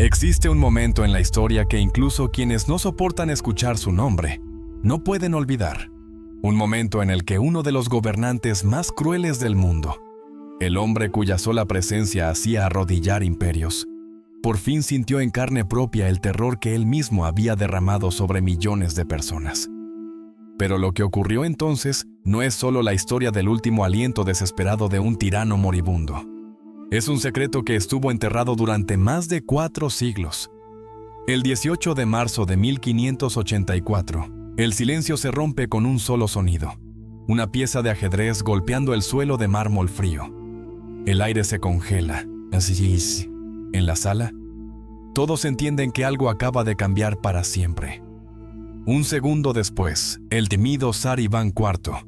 Existe un momento en la historia que incluso quienes no soportan escuchar su nombre no pueden olvidar. Un momento en el que uno de los gobernantes más crueles del mundo, el hombre cuya sola presencia hacía arrodillar imperios, por fin sintió en carne propia el terror que él mismo había derramado sobre millones de personas. Pero lo que ocurrió entonces no es solo la historia del último aliento desesperado de un tirano moribundo. Es un secreto que estuvo enterrado durante más de 4 siglos. El 18 de marzo de 1584, el silencio se rompe con un solo sonido, una pieza de ajedrez golpeando el suelo de mármol frío. El aire se congela. Así es. En la sala, todos entienden que algo acaba de cambiar para siempre. Un segundo después, el temido zar Iván IV,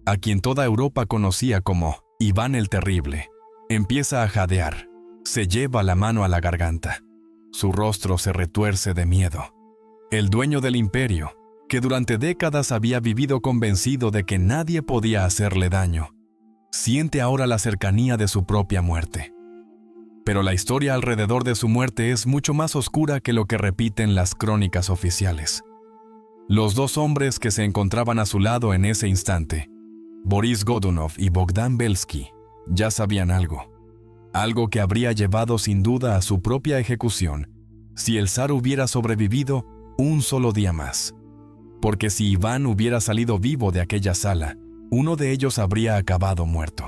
a quien toda Europa conocía como Iván el Terrible, empieza a jadear. Se lleva la mano a la garganta. Su rostro se retuerce de miedo. El dueño del imperio, que durante décadas había vivido convencido de que nadie podía hacerle daño, siente ahora la cercanía de su propia muerte. Pero la historia alrededor de su muerte es mucho más oscura que lo que repiten las crónicas oficiales. Los 2 hombres que se encontraban a su lado en ese instante, Boris Godunov y Bogdan Belsky, ya sabían algo que habría llevado sin duda a su propia ejecución si el zar hubiera sobrevivido un solo día más. Porque si Iván hubiera salido vivo de aquella sala, uno de ellos habría acabado muerto.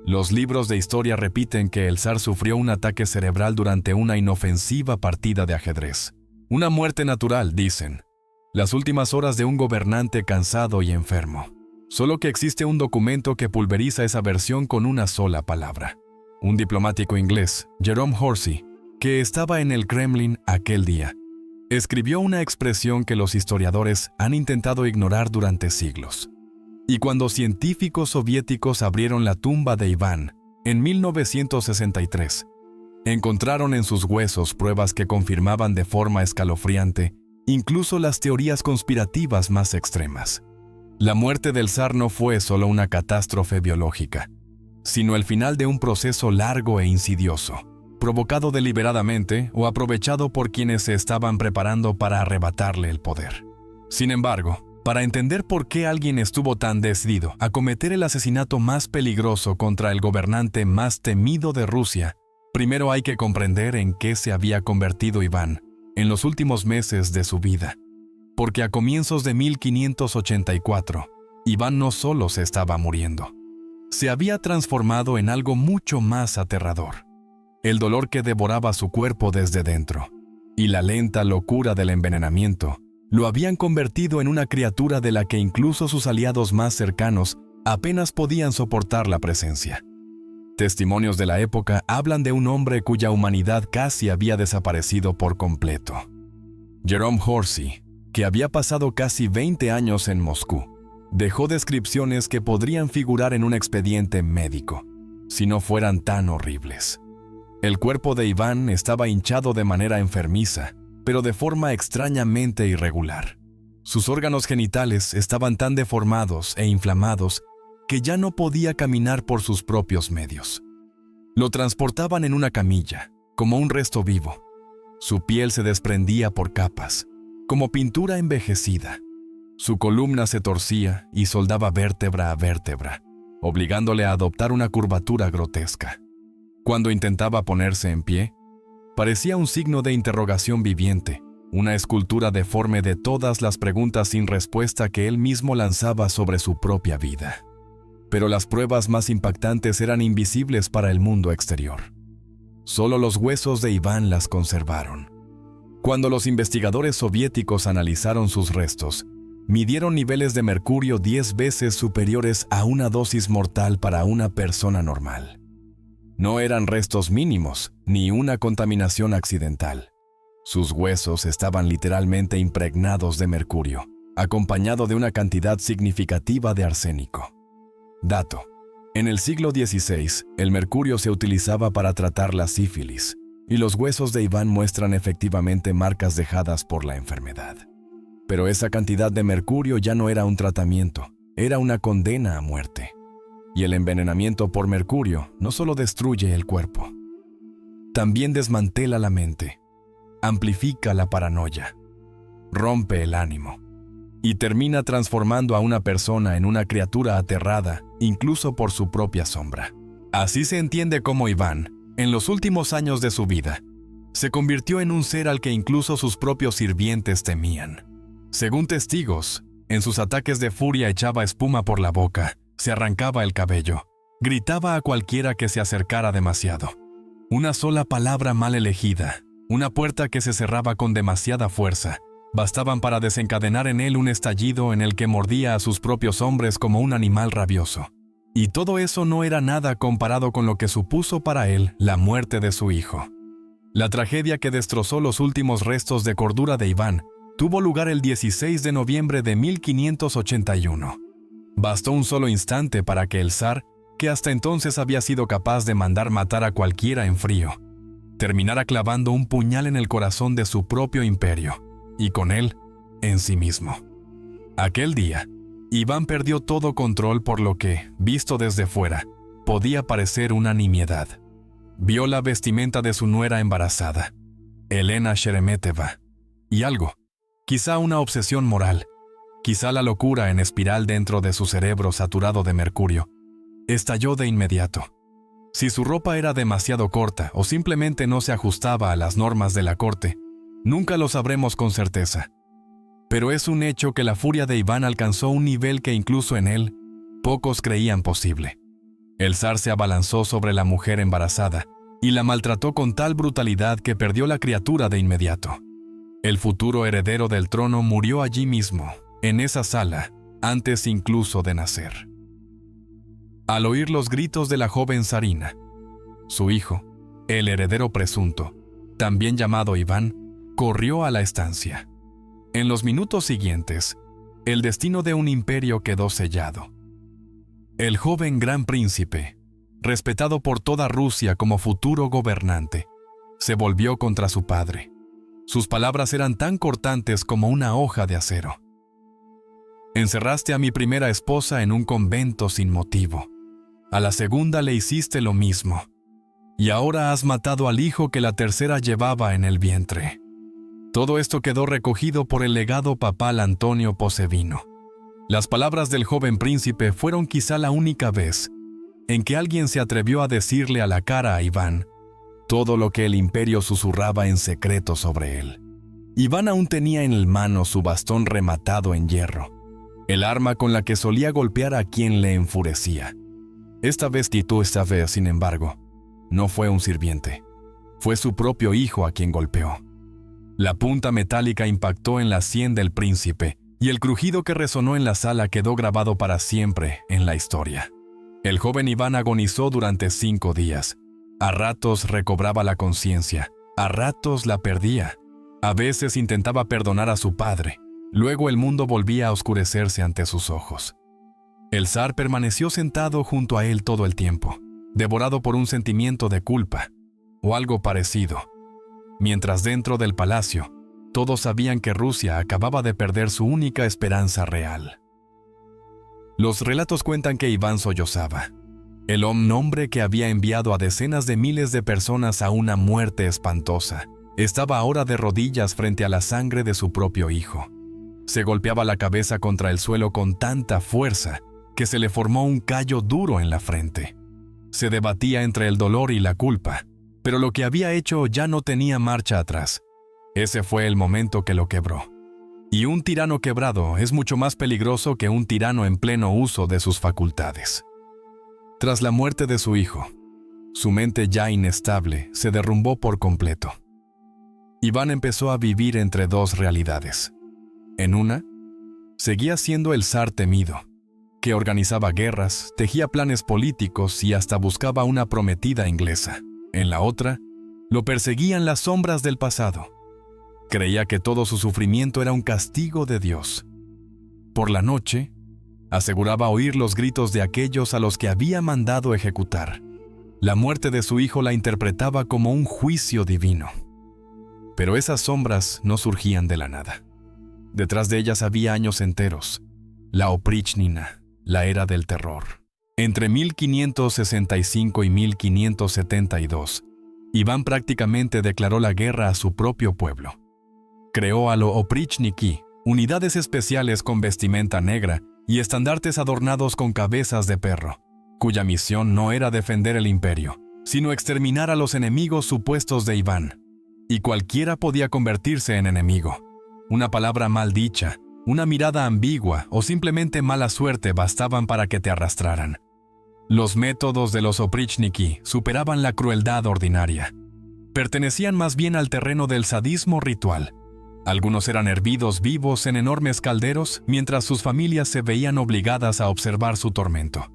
Los libros de historia repiten que el zar sufrió un ataque cerebral durante una inofensiva partida de ajedrez. Una muerte natural, dicen. Las últimas horas de un gobernante cansado y enfermo. Solo que existe un documento que pulveriza esa versión con una sola palabra. Un diplomático inglés, Jerome Horsey, que estaba en el Kremlin aquel día, escribió una expresión que los historiadores han intentado ignorar durante siglos. Y cuando científicos soviéticos abrieron la tumba de Iván en 1963, encontraron en sus huesos pruebas que confirmaban de forma escalofriante incluso las teorías conspirativas más extremas. La muerte del zar no fue solo una catástrofe biológica, sino el final de un proceso largo e insidioso, provocado deliberadamente o aprovechado por quienes se estaban preparando para arrebatarle el poder. Sin embargo, para entender por qué alguien estuvo tan decidido a cometer el asesinato más peligroso contra el gobernante más temido de Rusia, primero hay que comprender en qué se había convertido Iván en los últimos meses de su vida. Porque a comienzos de 1584, Iván no solo se estaba muriendo, se había transformado en algo mucho más aterrador. El dolor que devoraba su cuerpo desde dentro y la lenta locura del envenenamiento lo habían convertido en una criatura de la que incluso sus aliados más cercanos apenas podían soportar la presencia. Testimonios de la época hablan de un hombre cuya humanidad casi había desaparecido por completo. Jerome Horsey, que había pasado casi 20 años en Moscú, dejó descripciones que podrían figurar en un expediente médico, si no fueran tan horribles. El cuerpo de Iván estaba hinchado de manera enfermiza, pero de forma extrañamente irregular. Sus órganos genitales estaban tan deformados e inflamados que ya no podía caminar por sus propios medios. Lo transportaban en una camilla, como un resto vivo. Su piel se desprendía por capas, como pintura envejecida. Su columna se torcía y soldaba vértebra a vértebra, obligándole a adoptar una curvatura grotesca. Cuando intentaba ponerse en pie, parecía un signo de interrogación viviente, una escultura deforme de todas las preguntas sin respuesta que él mismo lanzaba sobre su propia vida. Pero las pruebas más impactantes eran invisibles para el mundo exterior. Solo los huesos de Iván las conservaron. Cuando los investigadores soviéticos analizaron sus restos, midieron niveles de mercurio 10 veces superiores a una dosis mortal para una persona normal. No eran restos mínimos, ni una contaminación accidental. Sus huesos estaban literalmente impregnados de mercurio, acompañado de una cantidad significativa de arsénico. Dato: en el siglo XVI, el mercurio se utilizaba para tratar la sífilis, y los huesos de Iván muestran efectivamente marcas dejadas por la enfermedad. Pero esa cantidad de mercurio ya no era un tratamiento, era una condena a muerte. Y el envenenamiento por mercurio no solo destruye el cuerpo, también desmantela la mente. amplifica la paranoia, rompe el ánimo y termina transformando a una persona en una criatura aterrada, incluso por su propia sombra. Así se entiende cómo Iván, en los últimos años de su vida, se convirtió en un ser al que incluso sus propios sirvientes temían. Según testigos, en sus ataques de furia echaba espuma por la boca, se arrancaba el cabello, gritaba a cualquiera que se acercara demasiado. Una sola palabra mal elegida, una puerta que se cerraba con demasiada fuerza, bastaban para desencadenar en él un estallido en el que mordía a sus propios hombres como un animal rabioso. Y todo eso no era nada comparado con lo que supuso para él la muerte de su hijo. La tragedia que destrozó los últimos restos de cordura de Iván tuvo lugar el 16 de noviembre de 1581. Bastó un solo instante para que el zar, que hasta entonces había sido capaz de mandar matar a cualquiera en frío, terminara clavando un puñal en el corazón de su propio imperio, y con él, en sí mismo. Aquel día, Iván perdió todo control por lo que, visto desde fuera, podía parecer una nimiedad. Vio la vestimenta de su nuera embarazada, Elena Sheremeteva, y algo, quizá una obsesión moral, quizá la locura en espiral dentro de su cerebro saturado de mercurio, estalló de inmediato. Si su ropa era demasiado corta o simplemente no se ajustaba a las normas de la corte, nunca lo sabremos con certeza. Pero es un hecho que la furia de Iván alcanzó un nivel que incluso en él, pocos creían posible. El zar se abalanzó sobre la mujer embarazada y la maltrató con tal brutalidad que perdió la criatura de inmediato. El futuro heredero del trono murió allí mismo, en esa sala, antes incluso de nacer. Al oír los gritos de la joven zarina, su hijo, el heredero presunto, también llamado Iván, corrió a la estancia. En los minutos siguientes, el destino de un imperio quedó sellado. El joven gran príncipe, respetado por toda Rusia como futuro gobernante, se volvió contra su padre. Sus palabras eran tan cortantes como una hoja de acero. Encerraste a mi primera esposa en un convento sin motivo. A la segunda le hiciste lo mismo. Y ahora has matado al hijo que la tercera llevaba en el vientre. Todo esto quedó recogido por el legado papal Antonio Posevino. Las palabras del joven príncipe fueron quizá la única vez en que alguien se atrevió a decirle a la cara a Iván todo lo que el imperio susurraba en secreto sobre él. Iván aún tenía en el mano su bastón rematado en hierro, el arma con la que solía golpear a quien le enfurecía. Esta vez, sin embargo, no fue un sirviente. Fue su propio hijo a quien golpeó. La punta metálica impactó en la sien del príncipe y el crujido que resonó en la sala quedó grabado para siempre en la historia. El joven Iván agonizó durante 5 días. A ratos recobraba la conciencia, a ratos la perdía. A veces intentaba perdonar a su padre. Luego el mundo volvía a oscurecerse ante sus ojos. El zar permaneció sentado junto a él todo el tiempo, devorado por un sentimiento de culpa, o algo parecido. Mientras dentro del palacio, todos sabían que Rusia acababa de perder su única esperanza real. Los relatos cuentan que Iván sollozaba. El hombre que había enviado a decenas de miles de personas a una muerte espantosa, estaba ahora de rodillas frente a la sangre de su propio hijo. Se golpeaba la cabeza contra el suelo con tanta fuerza que se le formó un callo duro en la frente. Se debatía entre el dolor y la culpa, pero lo que había hecho ya no tenía marcha atrás. Ese fue el momento que lo quebró. Y un tirano quebrado es mucho más peligroso que un tirano en pleno uso de sus facultades. Tras la muerte de su hijo, su mente ya inestable se derrumbó por completo. Iván empezó a vivir entre dos realidades. En una, seguía siendo el zar temido, que organizaba guerras, tejía planes políticos y hasta buscaba una prometida inglesa. En la otra, lo perseguían las sombras del pasado. Creía que todo su sufrimiento era un castigo de Dios. Por la noche, aseguraba oír los gritos de aquellos a los que había mandado ejecutar. La muerte de su hijo la interpretaba como un juicio divino. Pero esas sombras no surgían de la nada. Detrás de ellas había años enteros. La Oprichnina, la era del terror. Entre 1565 y 1572, Iván prácticamente declaró la guerra a su propio pueblo. Creó a los oprichniki, unidades especiales con vestimenta negra y estandartes adornados con cabezas de perro, cuya misión no era defender el imperio, sino exterminar a los enemigos supuestos de Iván. Y cualquiera podía convertirse en enemigo. Una palabra mal dicha, una mirada ambigua o simplemente mala suerte bastaban para que te arrastraran. Los métodos de los oprichniki superaban la crueldad ordinaria. Pertenecían más bien al terreno del sadismo ritual. Algunos eran hervidos vivos en enormes calderos mientras sus familias se veían obligadas a observar su tormento.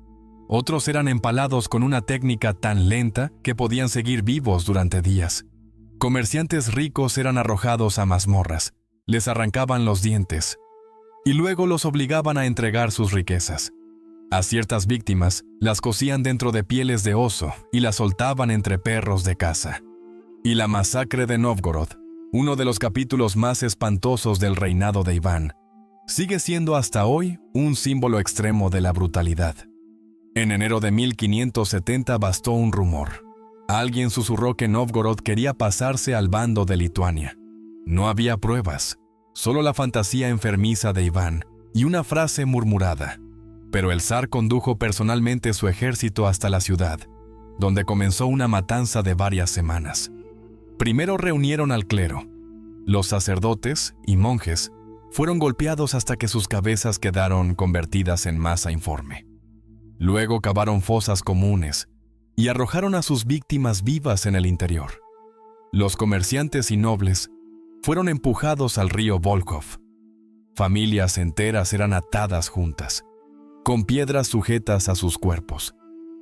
Otros eran empalados con una técnica tan lenta que podían seguir vivos durante días. Comerciantes ricos eran arrojados a mazmorras, les arrancaban los dientes y luego los obligaban a entregar sus riquezas. A ciertas víctimas las cosían dentro de pieles de oso y las soltaban entre perros de caza. Y la masacre de Nóvgorod, uno de los capítulos más espantosos del reinado de Iván, sigue siendo hasta hoy un símbolo extremo de la brutalidad. En enero de 1570 bastó un rumor. Alguien susurró que Nóvgorod quería pasarse al bando de Lituania. No había pruebas, solo la fantasía enfermiza de Iván y una frase murmurada. Pero el zar condujo personalmente su ejército hasta la ciudad, donde comenzó una matanza de varias semanas. Primero reunieron al clero. Los sacerdotes y monjes fueron golpeados hasta que sus cabezas quedaron convertidas en masa informe. Luego cavaron fosas comunes y arrojaron a sus víctimas vivas en el interior. Los comerciantes y nobles fueron empujados al río Volkhov. Familias enteras eran atadas juntas, con piedras sujetas a sus cuerpos,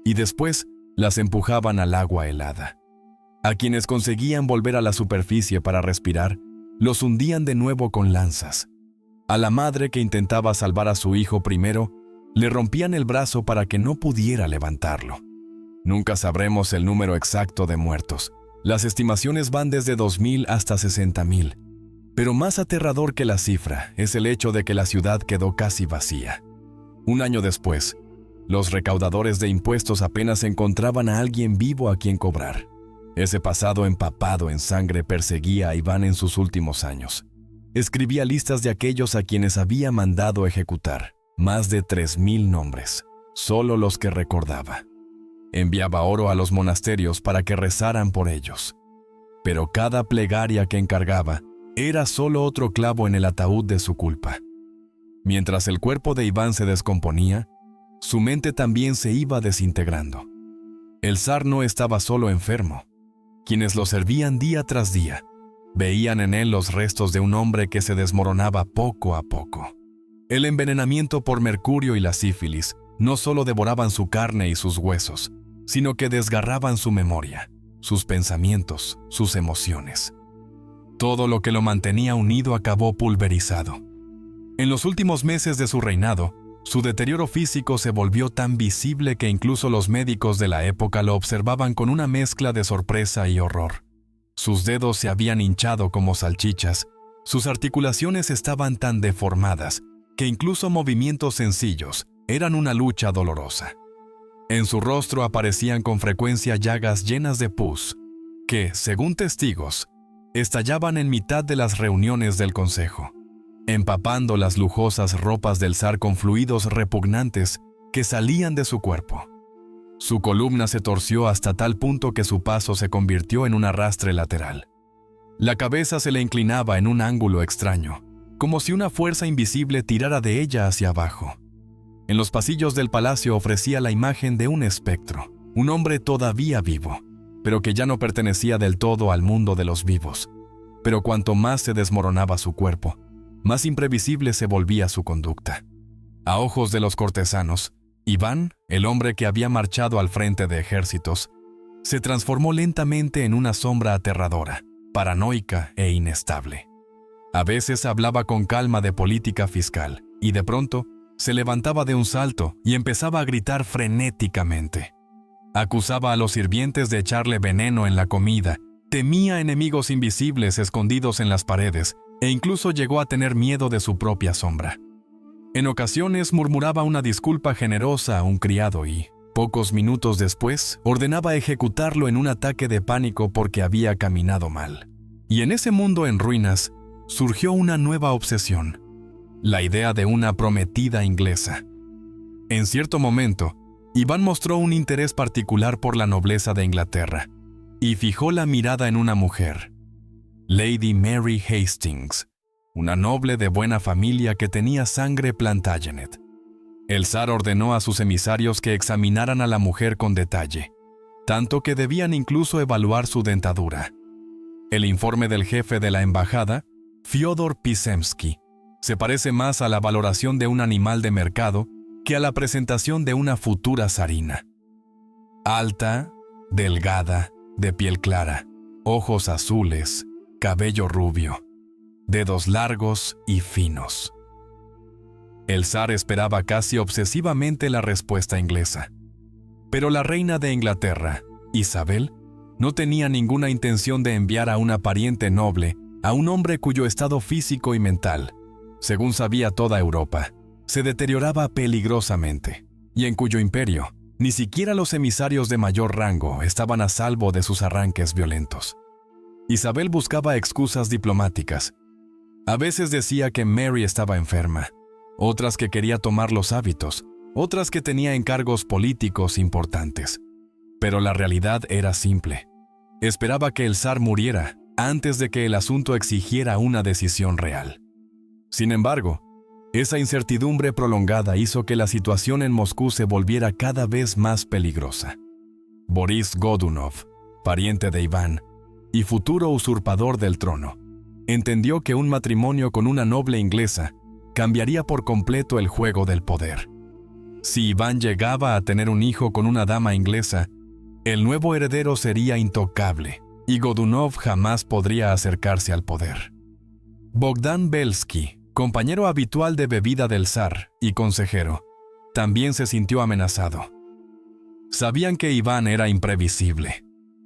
y después las empujaban al agua helada. A quienes conseguían volver a la superficie para respirar, los hundían de nuevo con lanzas. A la madre que intentaba salvar a su hijo primero, le rompían el brazo para que no pudiera levantarlo. Nunca sabremos el número exacto de muertos. Las estimaciones van desde 2.000 hasta 60.000. Pero más aterrador que la cifra es el hecho de que la ciudad quedó casi vacía. Un año después, los recaudadores de impuestos apenas encontraban a alguien vivo a quien cobrar. Ese pasado empapado en sangre perseguía a Iván en sus últimos años. Escribía listas de aquellos a quienes había mandado ejecutar, más de 3.000 nombres, solo los que recordaba. Enviaba oro a los monasterios para que rezaran por ellos. Pero cada plegaria que encargaba era solo otro clavo en el ataúd de su culpa. Mientras el cuerpo de Iván se descomponía, su mente también se iba desintegrando. El zar no estaba solo enfermo. Quienes lo servían día tras día veían en él los restos de un hombre que se desmoronaba poco a poco. El envenenamiento por mercurio y la sífilis no solo devoraban su carne y sus huesos, sino que desgarraban su memoria, sus pensamientos, sus emociones. Todo lo que lo mantenía unido acabó pulverizado. En los últimos meses de su reinado, su deterioro físico se volvió tan visible que incluso los médicos de la época lo observaban con una mezcla de sorpresa y horror. Sus dedos se habían hinchado como salchichas, sus articulaciones estaban tan deformadas que incluso movimientos sencillos eran una lucha dolorosa. En su rostro aparecían con frecuencia llagas llenas de pus, que, según testigos, estallaban en mitad de las reuniones del consejo, empapando las lujosas ropas del zar con fluidos repugnantes que salían de su cuerpo. Su columna se torció hasta tal punto que su paso se convirtió en un arrastre lateral. La cabeza se le inclinaba en un ángulo extraño, como si una fuerza invisible tirara de ella hacia abajo. En los pasillos del palacio ofrecía la imagen de un espectro, un hombre todavía vivo, pero que ya no pertenecía del todo al mundo de los vivos. Pero cuanto más se desmoronaba su cuerpo, más imprevisible se volvía su conducta. A ojos de los cortesanos, Iván, el hombre que había marchado al frente de ejércitos, se transformó lentamente en una sombra aterradora, paranoica e inestable. A veces hablaba con calma de política fiscal, y de pronto se levantaba de un salto y empezaba a gritar frenéticamente. Acusaba a los sirvientes de echarle veneno en la comida, temía enemigos invisibles escondidos en las paredes, e incluso llegó a tener miedo de su propia sombra. En ocasiones murmuraba una disculpa generosa a un criado y, Pocos minutos después, ordenaba ejecutarlo en un ataque de pánico porque había caminado mal. Y en ese mundo en ruinas, surgió una nueva obsesión: la idea de una prometida inglesa. En cierto momento, Iván mostró un interés particular por la nobleza de Inglaterra y fijó la mirada en una mujer, Lady Mary Hastings, una noble de buena familia que tenía sangre Plantagenet. El zar ordenó a sus emisarios que examinaran a la mujer con detalle, tanto que debían incluso evaluar su dentadura. El informe del jefe de la embajada, Fyodor Pizemski, se parece más a la valoración de un animal de mercado que a la presentación de una futura zarina. Alta, delgada, de piel clara, ojos azules, cabello rubio, dedos largos y finos. El zar esperaba casi obsesivamente la respuesta inglesa. Pero la reina de Inglaterra, Isabel, no tenía ninguna intención de enviar a una pariente noble a un hombre cuyo estado físico y mental, según sabía toda Europa, se deterioraba peligrosamente, y en cuyo imperio ni siquiera los emisarios de mayor rango estaban a salvo de sus arranques violentos. Isabel buscaba excusas diplomáticas. A veces decía que Mary estaba enferma, otras que quería tomar los hábitos, otras que tenía encargos políticos importantes. Pero la realidad era simple. Esperaba que el zar muriera antes de que el asunto exigiera una decisión real. Sin embargo, esa incertidumbre prolongada hizo que la situación en Moscú se volviera cada vez más peligrosa. Boris Godunov, pariente de Iván y futuro usurpador del trono, entendió que un matrimonio con una noble inglesa cambiaría por completo el juego del poder. Si Iván llegaba a tener un hijo con una dama inglesa, el nuevo heredero sería intocable y Godunov jamás podría acercarse al poder. Bogdan Belsky, compañero habitual de bebida del zar y consejero, también se sintió amenazado. Sabían que Iván era imprevisible.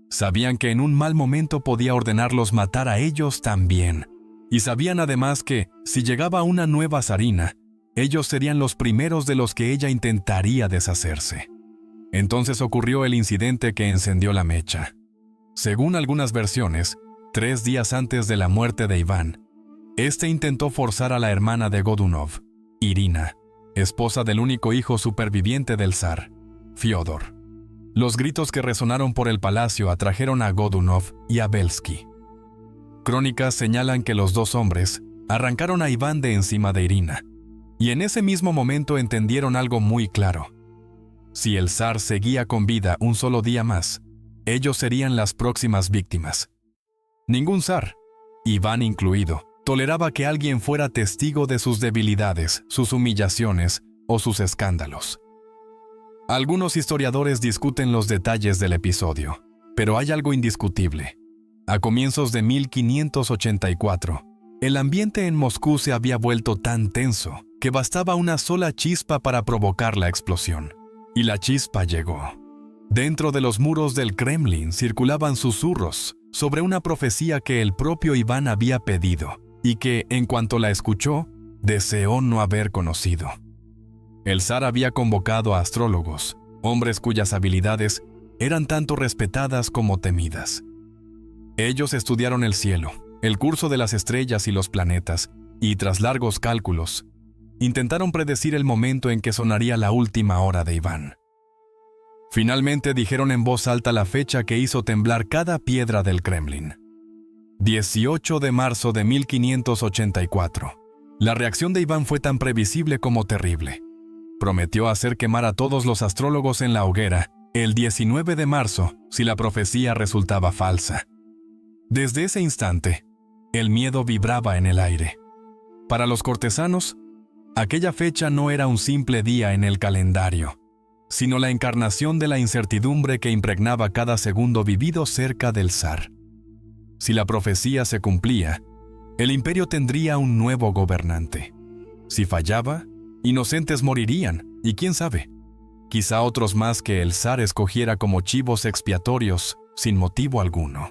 Sabían que en un mal momento podía ordenarlos matar a ellos también. Y sabían además que, si llegaba una nueva zarina, ellos serían los primeros de los que ella intentaría deshacerse. Entonces ocurrió el incidente que encendió la mecha. Según algunas versiones, 3 días antes de la muerte de Iván, este intentó forzar a la hermana de Godunov, Irina, esposa del único hijo superviviente del zar, Fyodor. Los gritos que resonaron por el palacio atrajeron a Godunov y a Belsky. Crónicas señalan que los dos hombres arrancaron a Iván de encima de Irina, y en ese mismo momento entendieron algo muy claro. Si el zar seguía con vida un solo día más, ellos serían las próximas víctimas. Ningún zar, Iván incluido, toleraba que alguien fuera testigo de sus debilidades, sus humillaciones o sus escándalos. Algunos historiadores discuten los detalles del episodio, pero hay algo indiscutible. A comienzos de 1584, el ambiente en Moscú se había vuelto tan tenso que bastaba una sola chispa para provocar la explosión. Y la chispa llegó. Dentro de los muros del Kremlin circulaban susurros sobre una profecía que el propio Iván había pedido y que, en cuanto la escuchó, deseó no haber conocido. El zar había convocado a astrólogos, hombres cuyas habilidades eran tanto respetadas como temidas. Ellos estudiaron el cielo, el curso de las estrellas y los planetas, y tras largos cálculos, intentaron predecir el momento en que sonaría la última hora de Iván. Finalmente dijeron en voz alta la fecha que hizo temblar cada piedra del Kremlin. 18 de marzo de 1584. La reacción de Iván fue tan previsible como terrible. Prometió hacer quemar a todos los astrólogos en la hoguera el 19 de marzo si la profecía resultaba falsa. Desde ese instante, el miedo vibraba en el aire. Para los cortesanos, aquella fecha no era un simple día en el calendario, sino la encarnación de la incertidumbre que impregnaba cada segundo vivido cerca del zar. Si la profecía se cumplía, el imperio tendría un nuevo gobernante. Si fallaba, inocentes morirían, y quién sabe, quizá otros más que el zar escogiera como chivos expiatorios sin motivo alguno.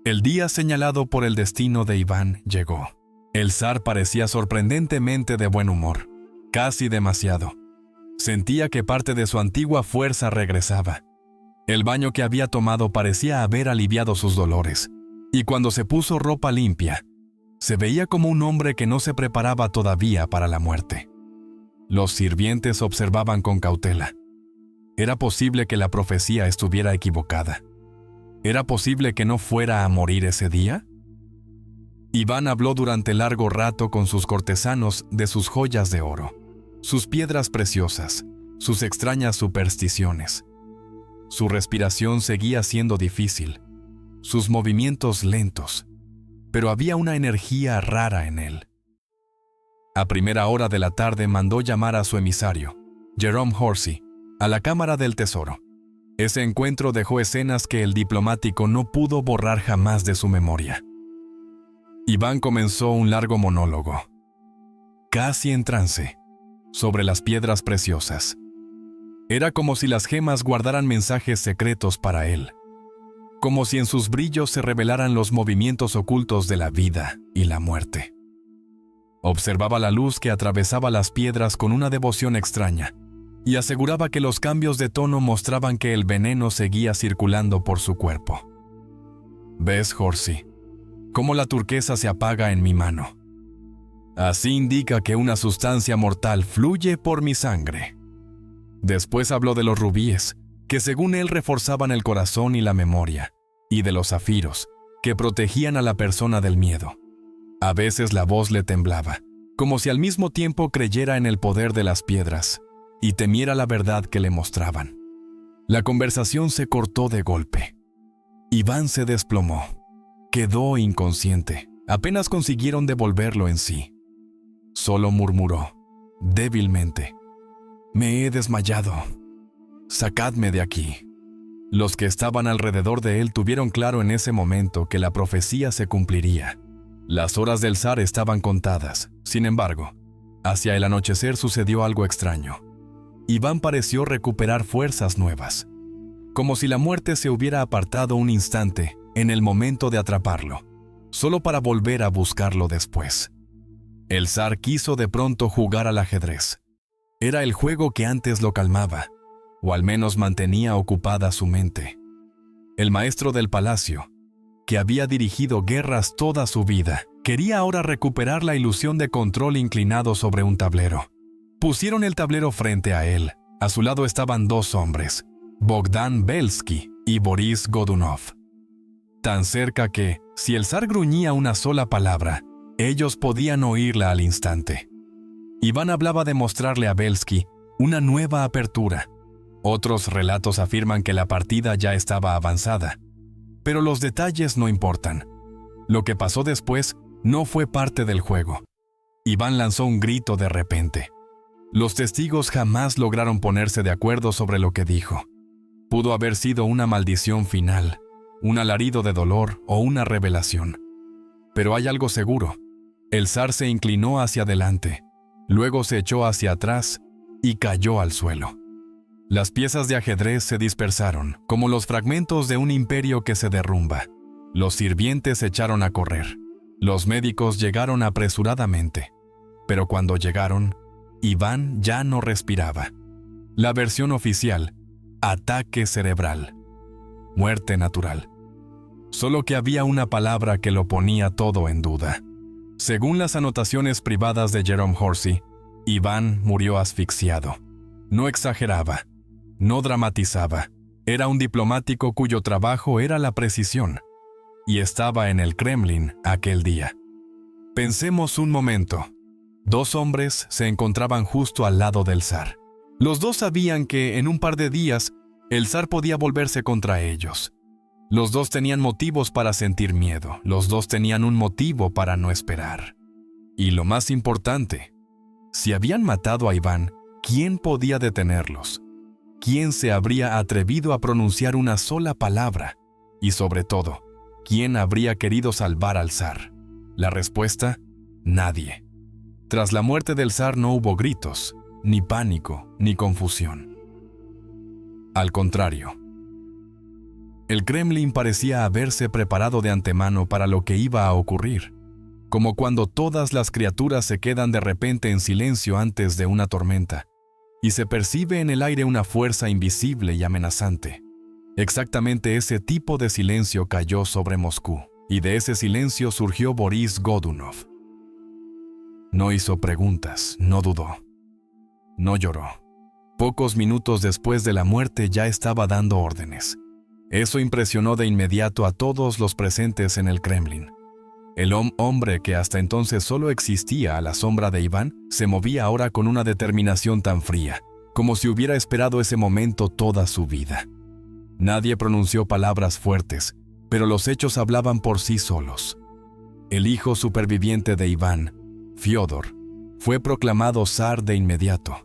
El día señalado por el destino de Iván llegó. El zar parecía sorprendentemente de buen humor, casi demasiado. Sentía que parte de su antigua fuerza regresaba. El baño que había tomado parecía haber aliviado sus dolores, y cuando se puso ropa limpia, se veía como un hombre que no se preparaba todavía para la muerte. Los sirvientes observaban con cautela. ¿Era posible que la profecía estuviera equivocada? ¿Era posible que no fuera a morir ese día? Iván habló durante largo rato con sus cortesanos de sus joyas de oro, sus piedras preciosas, sus extrañas supersticiones. Su respiración seguía siendo difícil, sus movimientos lentos, pero había una energía rara en él. A primera hora de la tarde mandó llamar a su emisario, Jerome Horsey, a la Cámara del Tesoro. Ese encuentro dejó escenas que el diplomático no pudo borrar jamás de su memoria. Iván comenzó un largo monólogo, casi en trance, sobre las piedras preciosas. Era como si las gemas guardaran mensajes secretos para él, como si en sus brillos se revelaran los movimientos ocultos de la vida y la muerte. Observaba la luz que atravesaba las piedras con una devoción extraña, y aseguraba que los cambios de tono mostraban que el veneno seguía circulando por su cuerpo. ¿Ves, Horsey, cómo la turquesa se apaga en mi mano? Así indica que una sustancia mortal fluye por mi sangre. Después habló de los rubíes, que según él reforzaban el corazón y la memoria, y de los zafiros, que protegían a la persona del miedo. A veces la voz le temblaba, como si al mismo tiempo creyera en el poder de las piedras, y temiera la verdad que le mostraban. La conversación se cortó de golpe. Iván se desplomó. Quedó inconsciente. Apenas consiguieron devolverlo en sí. Solo murmuró, débilmente: «Me he desmayado. Sacadme de aquí». Los que estaban alrededor de él tuvieron claro en ese momento que la profecía se cumpliría. Las horas del zar estaban contadas. Sin embargo, hacia el anochecer sucedió algo extraño. Iván pareció recuperar fuerzas nuevas, como si la muerte se hubiera apartado un instante en el momento de atraparlo, solo para volver a buscarlo después. El zar quiso de pronto jugar al ajedrez. Era el juego que antes lo calmaba, o al menos mantenía ocupada su mente. El maestro del palacio, que había dirigido guerras toda su vida, quería ahora recuperar la ilusión de control inclinado sobre un tablero. Pusieron el tablero frente a él. A su lado estaban dos hombres, Bogdan Belsky y Boris Godunov. Tan cerca que, si el zar gruñía una sola palabra, ellos podían oírla al instante. Iván hablaba de mostrarle a Belsky una nueva apertura. Otros relatos afirman que la partida ya estaba avanzada. Pero los detalles no importan. Lo que pasó después no fue parte del juego. Iván lanzó un grito de repente. Los testigos jamás lograron ponerse de acuerdo sobre lo que dijo. Pudo haber sido una maldición final, un alarido de dolor o una revelación. Pero hay algo seguro. El zar se inclinó hacia adelante, luego se echó hacia atrás y cayó al suelo. Las piezas de ajedrez se dispersaron, como los fragmentos de un imperio que se derrumba. Los sirvientes se echaron a correr. Los médicos llegaron apresuradamente. Pero cuando llegaron, Iván ya no respiraba. La versión oficial: ataque cerebral. Muerte natural. Solo que había una palabra que lo ponía todo en duda. Según las anotaciones privadas de Jerome Horsey, Iván murió asfixiado. No exageraba. No dramatizaba. Era un diplomático cuyo trabajo era la precisión. Y estaba en el Kremlin aquel día. Pensemos un momento. Dos hombres se encontraban justo al lado del zar. Los dos sabían que en un par de días el zar podía volverse contra ellos. Los dos tenían motivos para sentir miedo. Los dos tenían un motivo para no esperar. Y lo más importante, si habían matado a Iván, ¿quién podía detenerlos? ¿Quién se habría atrevido a pronunciar una sola palabra? Y sobre todo, ¿quién habría querido salvar al zar? La respuesta: nadie. Tras la muerte del zar no hubo gritos, ni pánico, ni confusión. Al contrario, el Kremlin parecía haberse preparado de antemano para lo que iba a ocurrir, como cuando todas las criaturas se quedan de repente en silencio antes de una tormenta, y se percibe en el aire una fuerza invisible y amenazante. Exactamente ese tipo de silencio cayó sobre Moscú, y de ese silencio surgió Boris Godunov. No hizo preguntas, no dudó, no lloró. Pocos minutos después de la muerte ya estaba dando órdenes. Eso impresionó de inmediato a todos los presentes en el Kremlin. El hombre que hasta entonces solo existía a la sombra de Iván, se movía ahora con una determinación tan fría, como si hubiera esperado ese momento toda su vida. Nadie pronunció palabras fuertes, pero los hechos hablaban por sí solos. El hijo superviviente de Iván, Fiódor, fue proclamado zar de inmediato.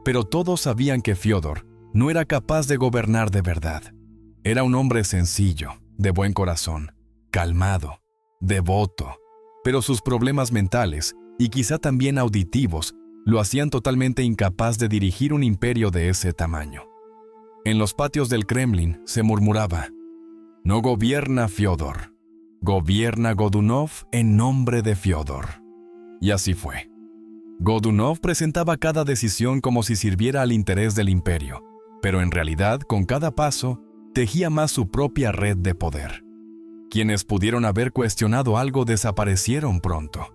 Pero todos sabían que Fiódor no era capaz de gobernar de verdad. Era un hombre sencillo, de buen corazón, calmado, devoto, pero sus problemas mentales, y quizá también auditivos, lo hacían totalmente incapaz de dirigir un imperio de ese tamaño. En los patios del Kremlin se murmuraba: no gobierna Fiódor, gobierna Godunov en nombre de Fiódor. Y así fue. Godunov presentaba cada decisión como si sirviera al interés del imperio, pero en realidad, con cada paso, tejía más su propia red de poder. Quienes pudieron haber cuestionado algo desaparecieron pronto.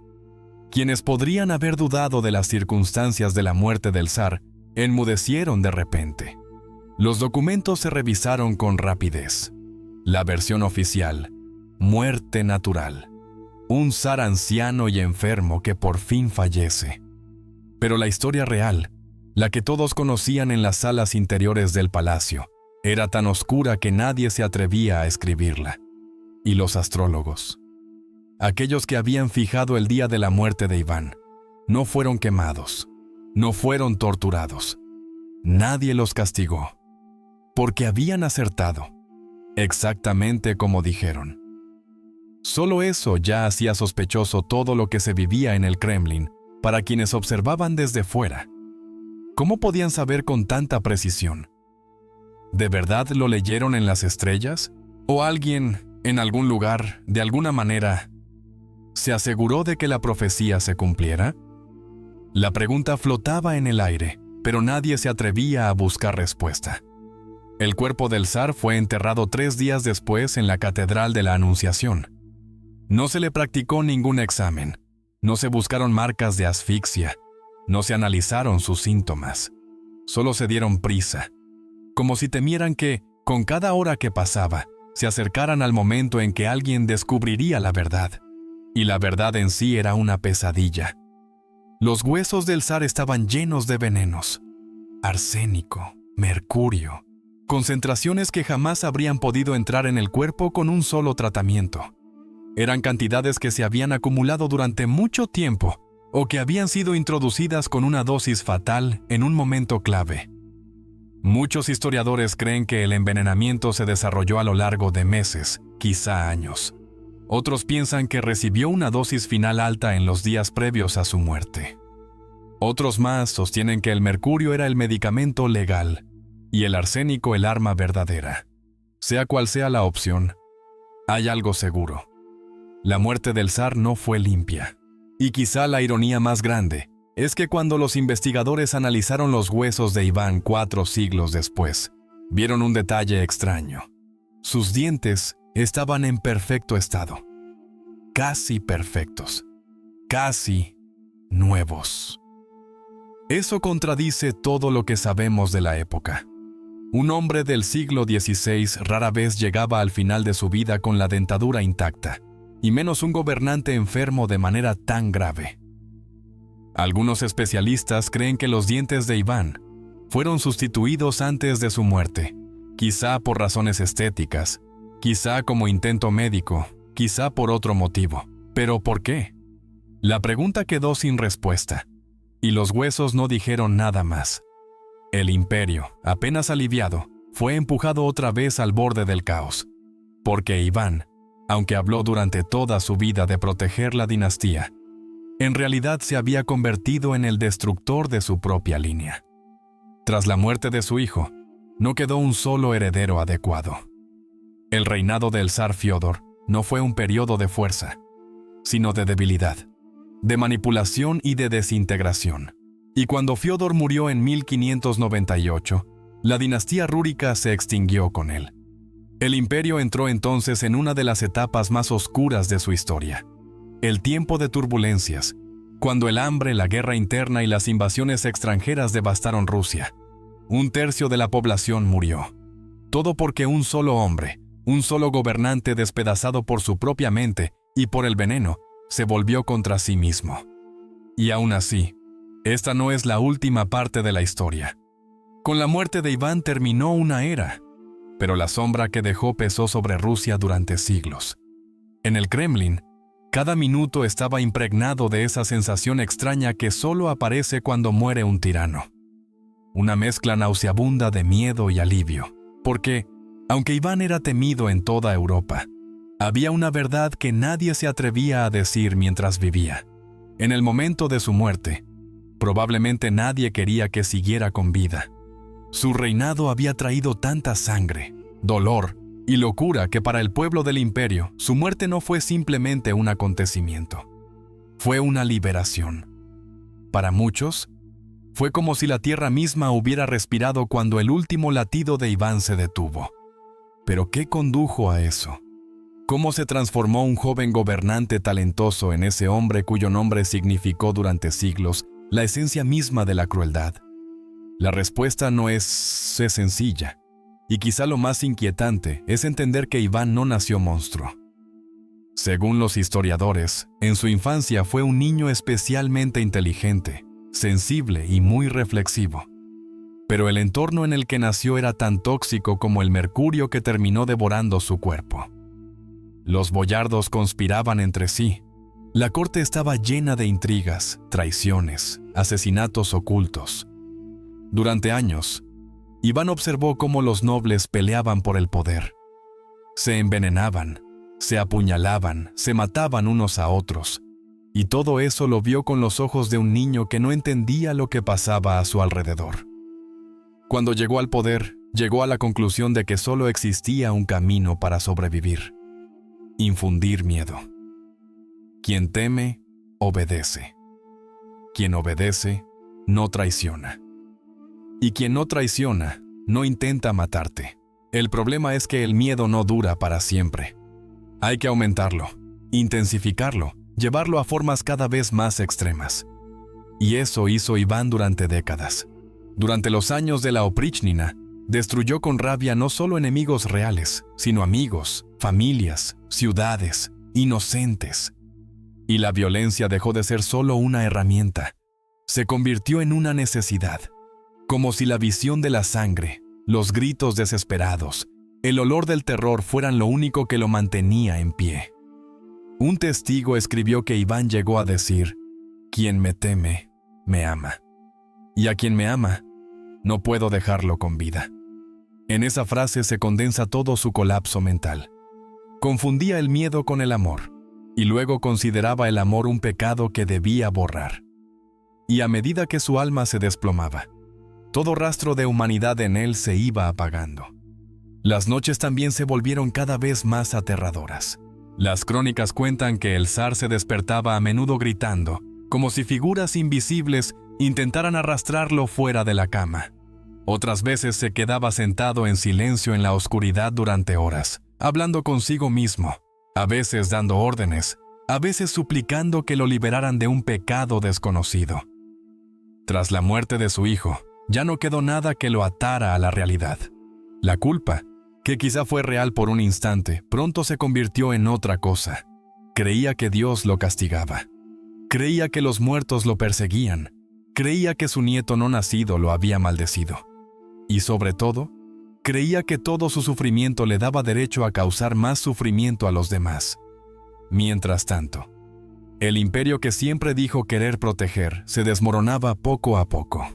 Quienes podrían haber dudado de las circunstancias de la muerte del zar, enmudecieron de repente. Los documentos se revisaron con rapidez. La versión oficial: muerte natural. Un zar anciano y enfermo que por fin fallece. Pero la historia real, la que todos conocían en las salas interiores del palacio, era tan oscura que nadie se atrevía a escribirla. Y los astrólogos, aquellos que habían fijado el día de la muerte de Iván, no fueron quemados, no fueron torturados. Nadie los castigó, porque habían acertado, exactamente como dijeron. Solo eso ya hacía sospechoso todo lo que se vivía en el Kremlin para quienes observaban desde fuera. ¿Cómo podían saber con tanta precisión? ¿De verdad lo leyeron en las estrellas? ¿O alguien, en algún lugar, de alguna manera, se aseguró de que la profecía se cumpliera? La pregunta flotaba en el aire, pero nadie se atrevía a buscar respuesta. El cuerpo del zar fue enterrado 3 días después en la Catedral de la Anunciación. No se le practicó ningún examen, no se buscaron marcas de asfixia, no se analizaron sus síntomas, solo se dieron prisa, como si temieran que, con cada hora que pasaba, se acercaran al momento en que alguien descubriría la verdad. Y la verdad en sí era una pesadilla. Los huesos del zar estaban llenos de venenos, arsénico, mercurio, concentraciones que jamás habrían podido entrar en el cuerpo con un solo tratamiento. Eran cantidades que se habían acumulado durante mucho tiempo o que habían sido introducidas con una dosis fatal en un momento clave. Muchos historiadores creen que el envenenamiento se desarrolló a lo largo de meses, quizá años. Otros piensan que recibió una dosis final alta en los días previos a su muerte. Otros más sostienen que el mercurio era el medicamento legal y el arsénico el arma verdadera. Sea cual sea la opción, hay algo seguro. La muerte del zar no fue limpia. Y quizá la ironía más grande es que cuando los investigadores analizaron los huesos de Iván 4 siglos después, vieron un detalle extraño. Sus dientes estaban en perfecto estado. Casi perfectos. Casi nuevos. Eso contradice todo lo que sabemos de la época. Un hombre del siglo XVI rara vez llegaba al final de su vida con la dentadura intacta, y menos un gobernante enfermo de manera tan grave. Algunos especialistas creen que los dientes de Iván fueron sustituidos antes de su muerte, quizá por razones estéticas, quizá como intento médico, quizá por otro motivo. ¿Pero por qué? La pregunta quedó sin respuesta, y los huesos no dijeron nada más. El imperio, apenas aliviado, fue empujado otra vez al borde del caos, porque Iván, aunque habló durante toda su vida de proteger la dinastía, en realidad se había convertido en el destructor de su propia línea. Tras la muerte de su hijo, no quedó un solo heredero adecuado. El reinado del zar Fiódor no fue un periodo de fuerza, sino de debilidad, de manipulación y de desintegración. Y cuando Fiódor murió en 1598, la dinastía rúrica se extinguió con él. El imperio entró entonces en una de las etapas más oscuras de su historia, el tiempo de turbulencias, cuando el hambre, la guerra interna y las invasiones extranjeras devastaron Rusia. 1/3 de la población murió. Todo porque un solo hombre, un solo gobernante despedazado por su propia mente y por el veneno, se volvió contra sí mismo. Y aún así, esta no es la última parte de la historia. Con la muerte de Iván terminó una era, pero la sombra que dejó pesó sobre Rusia durante siglos. En el Kremlin, cada minuto estaba impregnado de esa sensación extraña que solo aparece cuando muere un tirano. Una mezcla nauseabunda de miedo y alivio, porque, aunque Iván era temido en toda Europa, había una verdad que nadie se atrevía a decir mientras vivía. En el momento de su muerte, probablemente nadie quería que siguiera con vida. Su reinado había traído tanta sangre, dolor y locura que para el pueblo del imperio, su muerte no fue simplemente un acontecimiento. Fue una liberación. Para muchos, fue como si la tierra misma hubiera respirado cuando el último latido de Iván se detuvo. ¿Pero qué condujo a eso? ¿Cómo se transformó un joven gobernante talentoso en ese hombre cuyo nombre significó durante siglos la esencia misma de la crueldad? La respuesta no es sencilla, y quizá lo más inquietante es entender que Iván no nació monstruo. Según los historiadores, en su infancia fue un niño especialmente inteligente, sensible y muy reflexivo. Pero el entorno en el que nació era tan tóxico como el mercurio que terminó devorando su cuerpo. Los boyardos conspiraban entre sí. La corte estaba llena de intrigas, traiciones, asesinatos ocultos. Durante años, Iván observó cómo los nobles peleaban por el poder. Se envenenaban, se apuñalaban, se mataban unos a otros, y todo eso lo vio con los ojos de un niño que no entendía lo que pasaba a su alrededor. Cuando llegó al poder, llegó a la conclusión de que solo existía un camino para sobrevivir: infundir miedo. Quien teme, obedece. Quien obedece, no traiciona. Y quien no traiciona, no intenta matarte. El problema es que el miedo no dura para siempre. Hay que aumentarlo, intensificarlo, llevarlo a formas cada vez más extremas. Y eso hizo Iván durante décadas. Durante los años de la Oprichnina, destruyó con rabia no solo enemigos reales, sino amigos, familias, ciudades, inocentes. Y la violencia dejó de ser solo una herramienta. Se convirtió en una necesidad. Como si la visión de la sangre, los gritos desesperados, el olor del terror fueran lo único que lo mantenía en pie. Un testigo escribió que Iván llegó a decir: «Quien me teme, me ama. Y a quien me ama, no puedo dejarlo con vida». En esa frase se condensa todo su colapso mental. Confundía el miedo con el amor, y luego consideraba el amor un pecado que debía borrar. Y a medida que su alma se desplomaba, todo rastro de humanidad en él se iba apagando. Las noches también se volvieron cada vez más aterradoras. Las crónicas cuentan que el zar se despertaba a menudo gritando, como si figuras invisibles intentaran arrastrarlo fuera de la cama. Otras veces se quedaba sentado en silencio en la oscuridad durante horas, hablando consigo mismo, a veces dando órdenes, a veces suplicando que lo liberaran de un pecado desconocido. Tras la muerte de su hijo, ya no quedó nada que lo atara a la realidad. La culpa, que quizá fue real por un instante, pronto se convirtió en otra cosa. Creía que Dios lo castigaba. Creía que los muertos lo perseguían. Creía que su nieto no nacido lo había maldecido. Y sobre todo, creía que todo su sufrimiento le daba derecho a causar más sufrimiento a los demás. Mientras tanto, el imperio que siempre dijo querer proteger se desmoronaba poco a poco.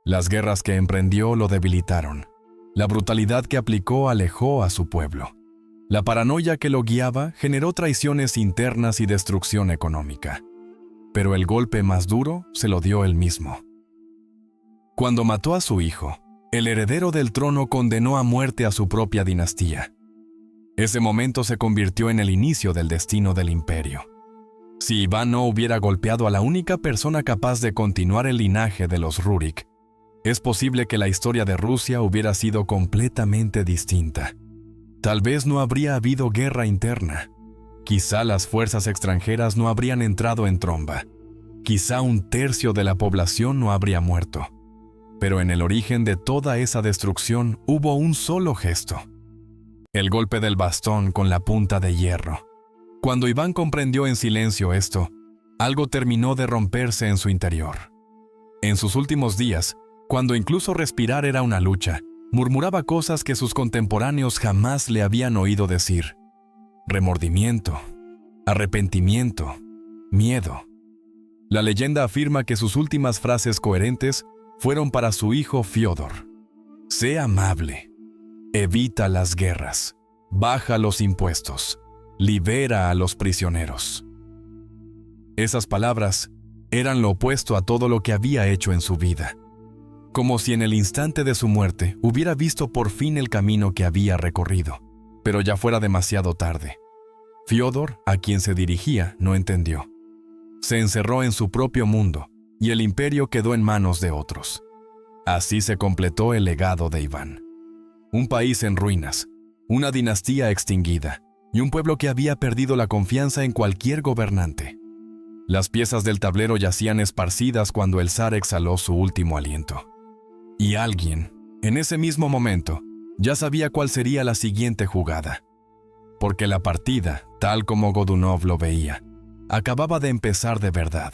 Las guerras que emprendió lo debilitaron. La brutalidad que aplicó alejó a su pueblo. La paranoia que lo guiaba generó traiciones internas y destrucción económica. Pero el golpe más duro se lo dio él mismo. Cuando mató a su hijo, el heredero del trono condenó a muerte a su propia dinastía. Ese momento se convirtió en el inicio del destino del imperio. Si Iván no hubiera golpeado a la única persona capaz de continuar el linaje de los Rurik, es posible que la historia de Rusia hubiera sido completamente distinta. Tal vez no habría habido guerra interna. Quizá las fuerzas extranjeras no habrían entrado en tromba. Quizá un tercio de la población no habría muerto. Pero en el origen de toda esa destrucción hubo un solo gesto: el golpe del bastón con la punta de hierro. Cuando Iván comprendió en silencio esto, algo terminó de romperse en su interior. En sus últimos días, cuando incluso respirar era una lucha, murmuraba cosas que sus contemporáneos jamás le habían oído decir: remordimiento, arrepentimiento, miedo. La leyenda afirma que sus últimas frases coherentes fueron para su hijo Fiódor: sé amable, evita las guerras, baja los impuestos, libera a los prisioneros. Esas palabras eran lo opuesto a todo lo que había hecho en su vida. Como si en el instante de su muerte hubiera visto por fin el camino que había recorrido, pero ya fuera demasiado tarde. Fiódor, a quien se dirigía, no entendió. Se encerró en su propio mundo y el imperio quedó en manos de otros. Así se completó el legado de Iván. Un país en ruinas, una dinastía extinguida y un pueblo que había perdido la confianza en cualquier gobernante. Las piezas del tablero yacían esparcidas cuando el zar exhaló su último aliento. Y alguien, en ese mismo momento, ya sabía cuál sería la siguiente jugada. Porque la partida, tal como Godunov lo veía, acababa de empezar de verdad.